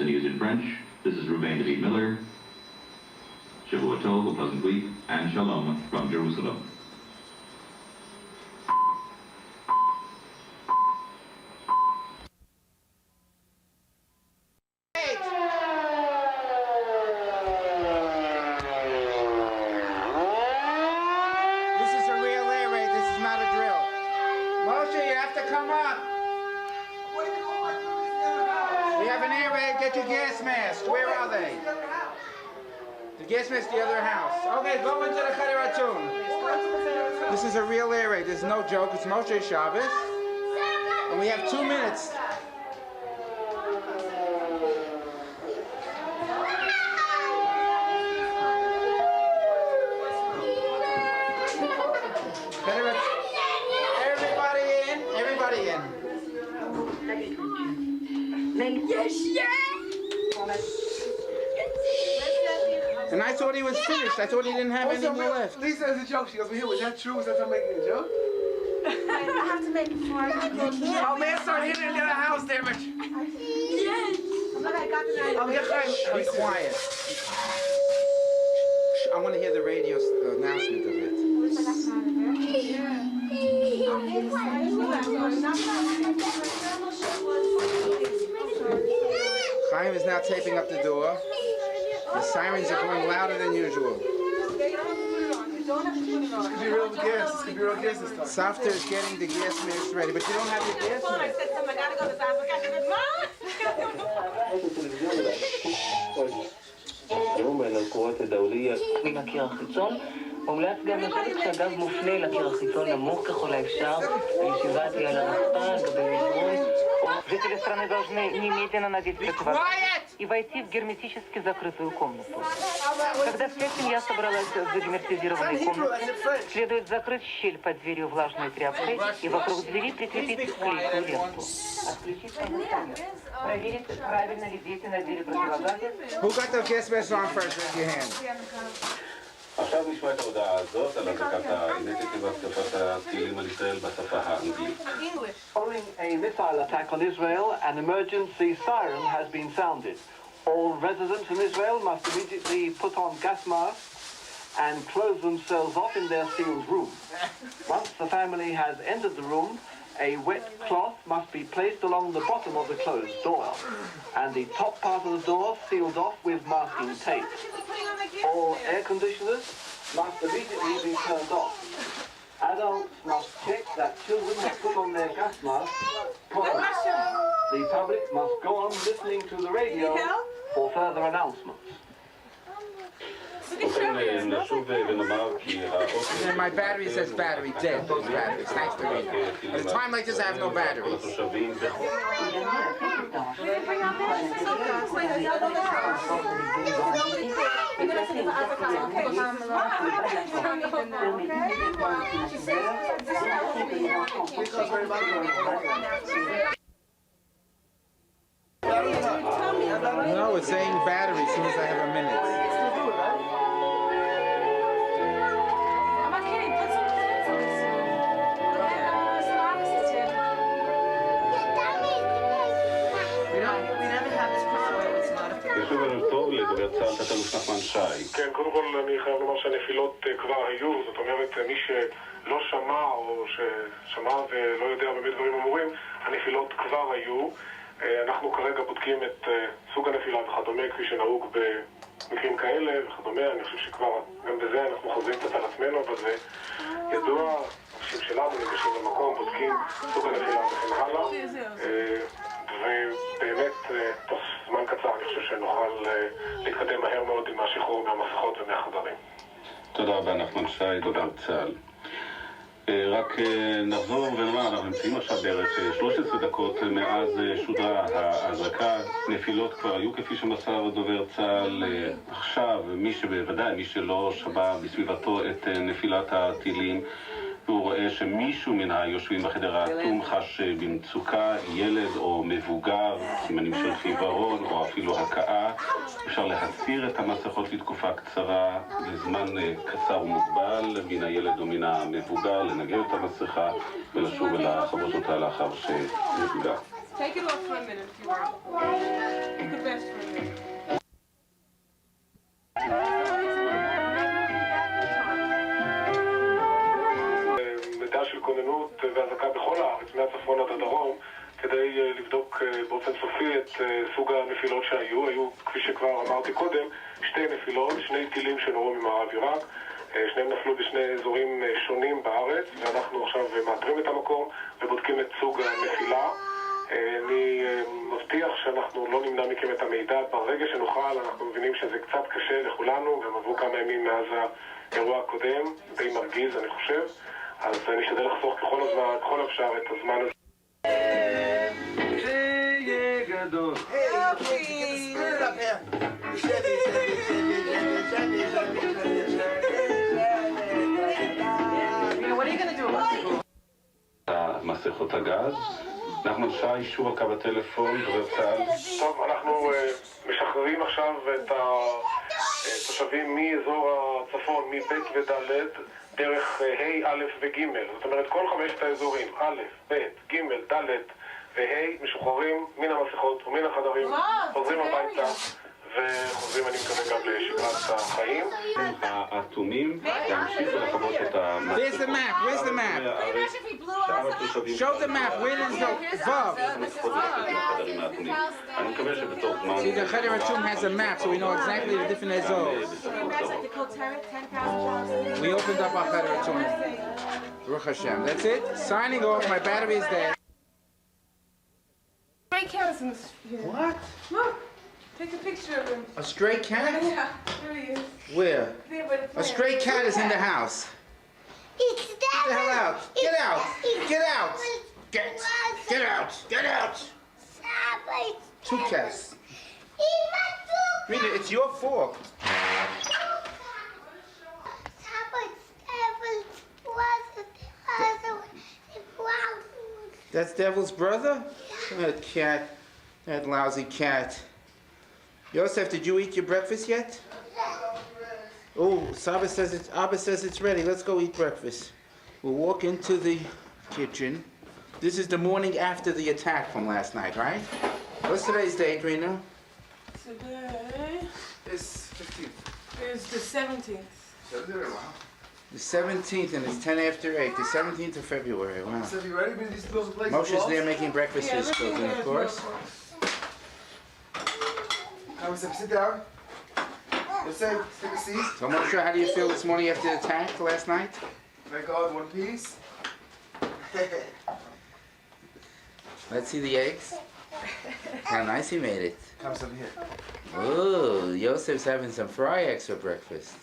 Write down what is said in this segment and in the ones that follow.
the news in French. This is Ruben David Miller. Shavua Tov, a pleasant week, and Shalom from Jerusalem. Gas mask, the other house. Okay, go into the Cheder Atum. This is a real air raid. This is no joke. It's Moshe Shabbos. And we have 2 minutes. Everybody in. Everybody in. Yes. And I thought he was finished. I thought he didn't have any more left. Lisa, it's a joke. She goes, well, here, was that true? Was that I'm making a joke? I have to make it before I can go. Oh, man, start hitting in the other house, damn it. Yes. Look, I got the night. Be quiet. I want to hear the radio announcement of it. Chaim is now taping up the door. The sirens are going louder than usual. This could be real gas. This could be real gas this time. Safta is getting the gas mask ready, but you don't have your gas mask. מן הקיר החיצון, מומלץ גם לשבת כשהגז מופנה לקיר החיצון נמוך ככל האפשר, הישיבה тия על הרצפה, גבי מדרון. Жители страны должны немедленно надеть противогаз и войти в герметически закрытую комнату. Когда вся семья собралась в загерметизированной комнате, следует закрыть щель под дверью влажной тряпкой и вокруг двери прикрепить клейкую ленту. Отключить кондиционер. Проверить, правильно ли дети надели противогазы. Who got the gas mask on first? Raise your hand. עכשיו נשמע את ההודעה הזאת על הזרקת האנטית והתקפת הטילים על ישראל בשפה האנגלית. Following a missile attack on Israel, an emergency siren has been sounded. All residents in Israel must immediately put on gas masks and close themselves off in their sealed room. Once the family has entered the room, a wet cloth must be placed along the bottom of the closed door, and the top part of the door sealed off with masking tape. All air conditioners must immediately be turned off. Adults must check that children have put on their gas masks properly. The public must go on listening to the radio for further announcements. ובכן נשוב ונאמר כי And my battery says battery dead. Those batteries. Thanks to me. At a time like this, I have no batteries. No, it's saying battery as soon as I have a minute. ושוב ערב טוב לדובר צה"ל תת-אלוף נחמן שי. כן, קודם כל אני חייב לומר שהנפילות כבר היו, זאת אומרת מי שלא שמע או ששמע ולא יודע באמת דברים אמורים, הנפילות כבר היו. אנחנו כרגע בודקים את סוג הנפילה וכדומה כפי שנהוג במקרים כאלה וכדומה. אני חושב שכבר גם בזה אנחנו חוזרים קצת על עצמנו, אבל זה ידוע, אנשים שלנו ניגשים למקום, בודקים סוג הנפילה וכן הלאה. ובאמת תוך זמן קצר אני חושב שנוכל להתקדם מהר מאוד עם השחרור מהמסכות ומהחדרים. תודה רבה נחמן שי, דובר צה"ל. רק נחזור ונאמר, אנחנו נמצאים עכשיו בערך 13 דקות מאז שודרה ההזרקה. נפילות כבר היו כפי שמסר דובר צה"ל. עכשיו בוודאי מי שלא שמע בסביבתו את נפילת הטילים והוא רואה שמישהו מן היושבים בחדר האטום חש במצוקה, ילד או מבוגר, סימנים של חיוורון או אפילו הקאה, אפשר להסיר את המסכות לתקופה קצרה, לזמן קצר ומוגבל, מן הילד או מן המבוגר, לנגב את המסכה ולשוב ולחבוש אותה לאחר שנפגע. Take it off for a minute if you want. You could best סוג הנפילות שהיו. היו, כפי שכבר אמרתי קודם, שתי נפילות, שני טילים שנורו ממערב עיראק. שניהם נפלו בשני אזורים שונים בארץ, ואנחנו עכשיו מאתרים את המקום ובודקים את סוג הנפילה. אני מבטיח שאנחנו לא נמנע מכם את המידע. ברגע שנוכל, אנחנו מבינים שזה קצת קשה לכולנו, גם עברו כמה ימים מאז האירוע הקודם, די מרגיז אני חושב, אז אני אשתדל לחסוך ככל אפשר את הזמן הזה. שיהיה גדול. What are you gonna do about it? מסכות הגז. נחמן שי, שוב על קו הטלפון, דובר צה"ל. טוב, אנחנו משחררים עכשיו את התושבים מאזור הצפון, מב' וד' דרך ה', א' וג'. זאת אומרת, כל חמשת האזורים, א', ב', ג', ד' וה' משוחררים מן המסכות ומן החדרים, חוזרים הביתה וחוזרים, אני מקווה, גם לשגרת החיים. האטומים להמשיך ולחוות את Where's the map? Where's the map? Show the map. Where is the Vav? אני מקווה שבתוך זמן... See, the Cheder HaTzum has a map, so we know exactly the different zones. We opened up our Cheder HaTzum. Baruch Hashem. That's it. Signing off. My battery is dead. Stray cat is in this. What? Look, take a picture of him. A stray cat? Yeah, there he is. Where? There by the A plant. stray cat is in the house. Get the hell out. Get out. Get out. Get out. Get out. Two cats. Rita, it's your fault. That's Devil's brother? That cat. That lousy cat. Yosef, did you eat your breakfast yet? Oh, Abba says it's ready. Let's go eat breakfast. We'll walk into the kitchen. This is the morning after the attack from last night, right? What's today's date, Rena? Today It's 15. is the 17th. The 17th, and it's 10 after 8. The 17th of February. Wow. So have you ready? Been these close places? Moshe's there making breakfast for his children, of course. Yosef, sit down. Yosef, take a seat. So, Moshe, how do you feel this morning after the attack last night? Thank God, one piece. Let's see the eggs. How nice he made it. Come some here. Oh, Yosef's having some fry eggs for breakfast.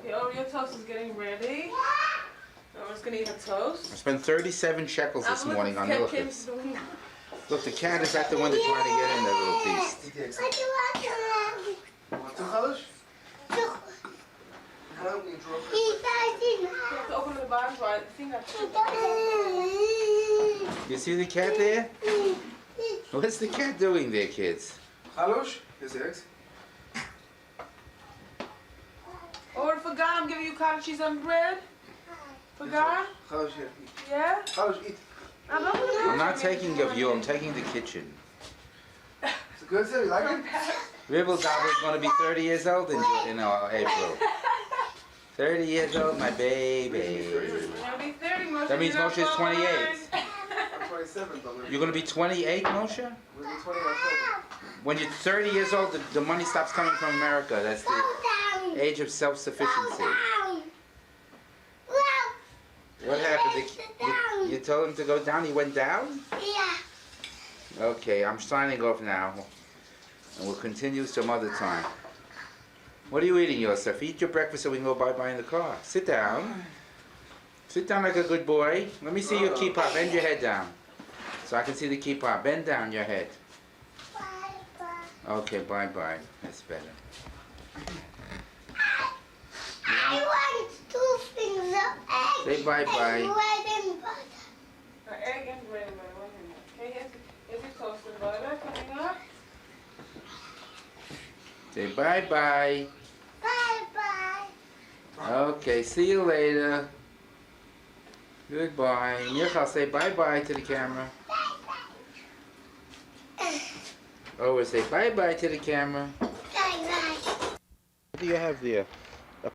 The Oreo toast is getting ready. Now we're just gonna eat a toast. I spent 37 shekels this morning on milkers. Look, the cat is at the window trying to get in, that little beast. Eat the eggs. Want two chalosh? I don't need to You have to open the bottom right. I think that's You see the cat there? What's the cat doing there, kids? Chalosh? Here's the eggs. Or forgot I'm giving you cottage cheese on bread. Forgot? Chalosh here. Eat. Yeah? Chalosh, eat. I'm not taking of you, I'm taking the kitchen. Is it good, sir? You like it? Ribble Gobble is going to be 30 years old in April. 30 years old, my baby. That means Moshe is 28. I'm 27, but You're going to be 28, Moshe? we'll be 20 October. When you're 30 years old, the money stops coming from America. That's the age of self-sufficiency. What happened? You told him to go down? He went down? Yeah. Okay, I'm signing off now. And we'll continue some other time. What are you eating, Yosef? Eat your breakfast so we can go bye-bye in the car. Sit down. Sit down like a good boy. Let me see your kippah. Bend your head down. So I can see the kippah. Bend down your head. Bye-bye. Okay, bye-bye. That's better. I want two things of egg. Say bye-bye. And bread and butter. Egg and bread, okay, here's your toasted butter coming up. Say bye-bye. Bye-bye. Okay, see you later. Goodbye. Michal, say bye-bye to the camera. Oh, say bye-bye to the camera. Bye-bye. What do you have there?